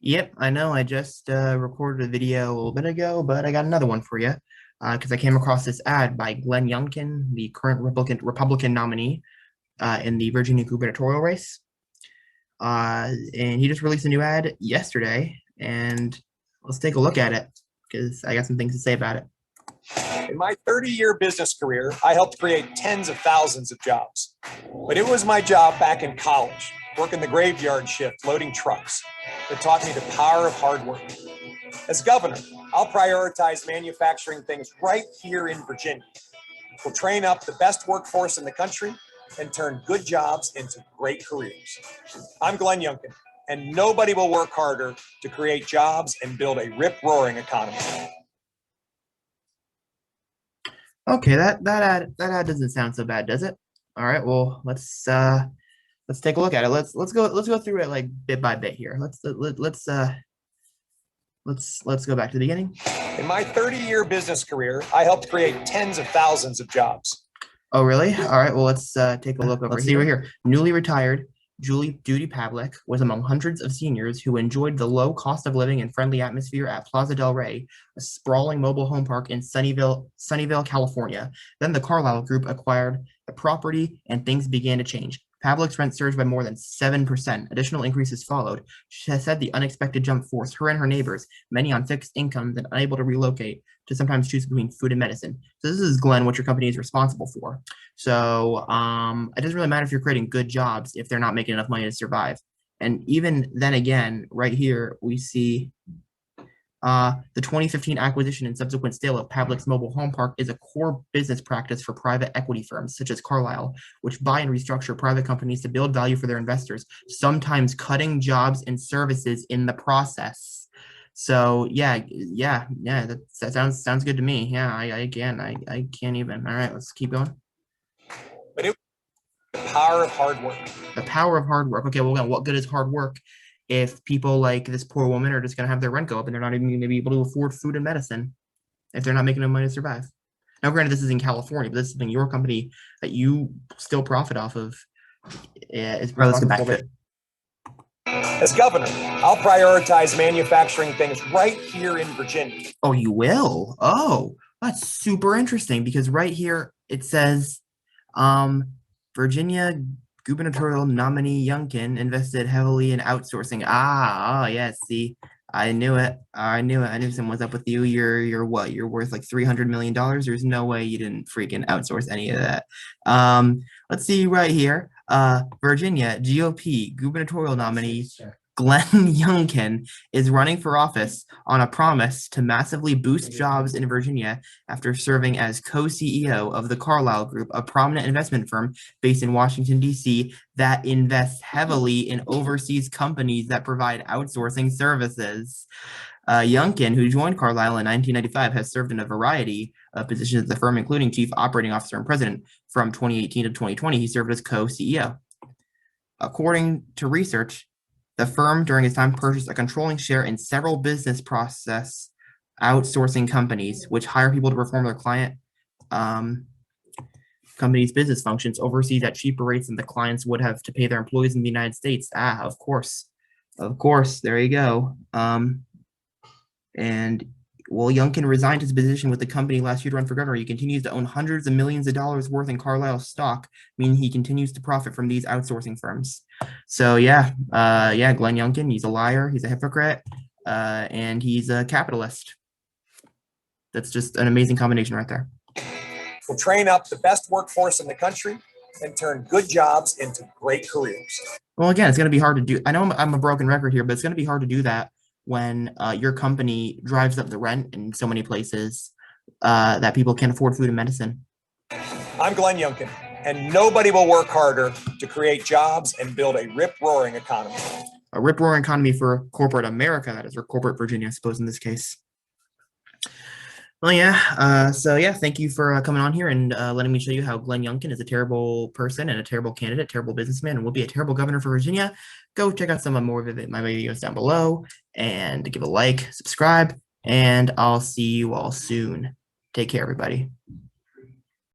Yep, I know. I just recorded a video a little bit ago, but I got another one for you because I came across this ad by Glenn Youngkin, the current Republican nominee in the Virginia gubernatorial race. And he just released a new ad yesterday, and let's take a look at it because I got some things to say about it. In my 30-year business career, I helped create tens of thousands of jobs. But it was my job back in college, working the graveyard shift, loading trucks, that taught me the power of hard work. As governor, I'll prioritize manufacturing things right here in Virginia. We'll train up the best workforce in the country and turn good jobs into great careers. I'm Glenn Youngkin, and nobody will work harder to create jobs and build a rip-roaring economy. Okay, that ad doesn't sound so bad, does it? All right, well let's take a look at it. Let's go through it like bit by bit here. Let's go back to the beginning. In my 30-year business career, I helped create tens of thousands of jobs. Oh, really? All right, well let's take a look over. Let's see right here. Newly retired Julie Duty Pavlik was among hundreds of seniors who enjoyed the low cost of living and friendly atmosphere at Plaza del Rey, a sprawling mobile home park in Sunnyvale, California. Then the Carlyle Group acquired the property and things began to change. Pavlik's rent surged by more than 7%. Additional increases followed. She has said the unexpected jump forced her and her neighbors, many on fixed incomes and unable to relocate, to sometimes choose between food and medicine. So this is, Glenn, what your company is responsible for. So it doesn't really matter if you're creating good jobs if they're not making enough money to survive. And even then again, right here, we see the 2015 acquisition and subsequent sale of Pavlik's mobile home park is a core business practice for private equity firms such as Carlyle, which buy and restructure private companies to build value for their investors, sometimes cutting jobs and services in the process. So yeah, that sounds good to me. Yeah, I can't even. All right, let's keep going. But it was the power of hard work. The power of hard work. Okay, well, what good is hard work if people like this poor woman are just going to have their rent go up and they're not even going to be able to afford food and medicine if they're not making enough money to survive? Now, granted, this is in California, but this is something your company that you still profit off of. Let's get back to it. As governor, I'll prioritize manufacturing things right here in Virginia. Oh, you will? Oh, that's super interesting because right here it says Virginia gubernatorial nominee Youngkin invested heavily in outsourcing. Yes. See, I knew it. I knew something was up with you. You're what? You're worth like $300 million. There's no way you didn't freaking outsource any of that. Let's see right here. Virginia GOP gubernatorial nominee Glenn Youngkin is running for office on a promise to massively boost jobs in Virginia after serving as co-CEO of the Carlyle Group, a prominent investment firm based in Washington, D.C. that invests heavily in overseas companies that provide outsourcing services. Youngkin, who joined Carlyle in 1995, has served in a variety of positions at the firm, including chief operating officer and president. From 2018 to 2020, he served as co-CEO. According to research, the firm during his time purchased a controlling share in several business process outsourcing companies, which hire people to perform their client companies' business functions overseas at cheaper rates than the clients would have to pay their employees in the United States. Of course. There you go. And well, Youngkin resigned his position with the company last year to run for governor. He continues to own hundreds of millions of dollars worth in Carlyle stock, meaning he continues to profit from these outsourcing firms. So Glenn Youngkin, he's a liar, he's a hypocrite, and he's a capitalist. That's just an amazing combination right there. We'll train up the best workforce in the country and turn good jobs into great careers. Well, again, it's going to be hard to do. I know I'm a broken record here, but it's going to be hard to do that when your company drives up the rent in so many places that people can't afford food and medicine. I'm Glenn Youngkin, and nobody will work harder to create jobs and build a rip-roaring economy. A rip-roaring economy for corporate America, that is, or corporate Virginia, I suppose, in this case. Well, yeah. Thank you for coming on here and letting me show you how Glenn Youngkin is a terrible person and a terrible candidate, terrible businessman, and will be a terrible governor for Virginia. Go check out some more of my videos down below and give a like, subscribe, and I'll see you all soon. Take care, everybody.